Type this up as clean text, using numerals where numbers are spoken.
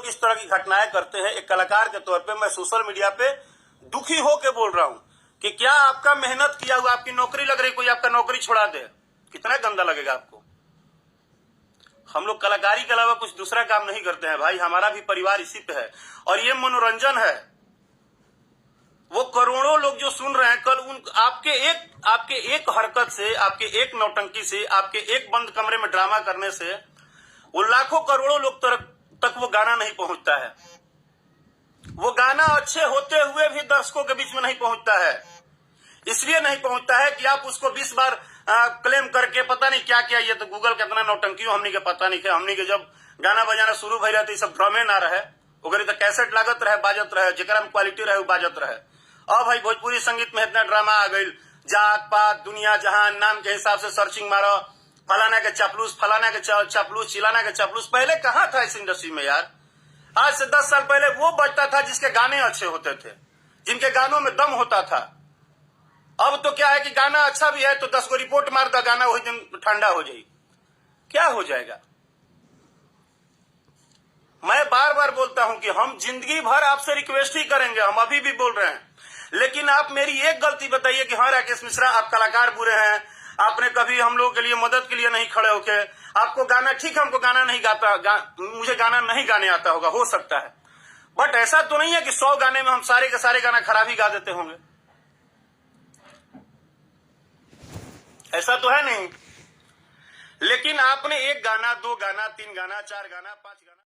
इस तरह की घटनाएं करते हैं, एक कलाकार के तौर पे मैं सोशल मीडिया पे दुखी हो के बोल रहा हूं कि क्या आपका मेहनत किया हुआ, आपकी नौकरी लग रही, कोई आपका नौकरी छुड़ा दे, कितना गंदा लगेगा आपको। हम लोग कलाकारी के अलावा कुछ दूसरा काम नहीं करते हैं भाई, हमारा भी परिवार इसी पे है और ये मनोरंजन है। वो करोड़ों लोग जो सुन रहे हैं, कल उन आपके एक हरकत से, आपके एक नौटंकी से, आपके एक बंद कमरे में ड्रामा करने से वो लाखों करोड़ों लोग तक वो गाना नहीं पहुंचता है। वो गाना अच्छे होते हुए भी दर्शकों के बीच में नहीं पहुंचता है। इसलिए नहीं पहुंचता है कि आप उसको 20 बार क्लेम करके पता नहीं क्या किया, ये तो गूगल कितना नौटंकी हो, हमनी के पता नहीं, हमनी के जब गाना बजाना शुरू भई रहे सब ड्रामे ना रहे, ओकरे तो कैसेट लागत रहे, बाजत रहे, जेकरा में क्वालिटी रहे वो बाजत रहे। अब भाई भोजपुरी संगीत में इतना ड्रामा आ गई, जात पात दुनिया जहां नाम के हिसाब से सर्चिंग मारो, फलाना के चापलूस, फलाना के चापलूस, चिलाना के चापलूस। पहले कहाँ था इस इंडस्ट्री में यार? आज से 10 साल पहले वो बजता था जिसके गाने अच्छे होते थे, जिनके गानों में दम होता था। अब तो क्या है कि गाना अच्छा भी है तो 10 को रिपोर्ट मार दा, गाना वही दिन ठंडा हो जाए। क्या हो जाएगा? मैं बार बार बोलता हूं कि हम जिंदगी भर आपसे रिक्वेस्ट ही करेंगे, हम अभी भी बोल रहे हैं, लेकिन आप मेरी एक गलती बताइए कि हाँ राकेश मिश्रा आप कलाकार बुरे हैं, आपने कभी हम लोगों के लिए मदद के लिए नहीं खड़े होके, आपको गाना ठीक, हमको गाना नहीं मुझे गाना नहीं गाने आता होगा, हो सकता है, बट ऐसा तो नहीं है कि 100 गाने में हम सारे के सारे गाना खराब ही गा देते होंगे, ऐसा तो है नहीं। लेकिन आपने 1 गाना, 2 गाना, 3 गाना, 4 गाना, 5 गाना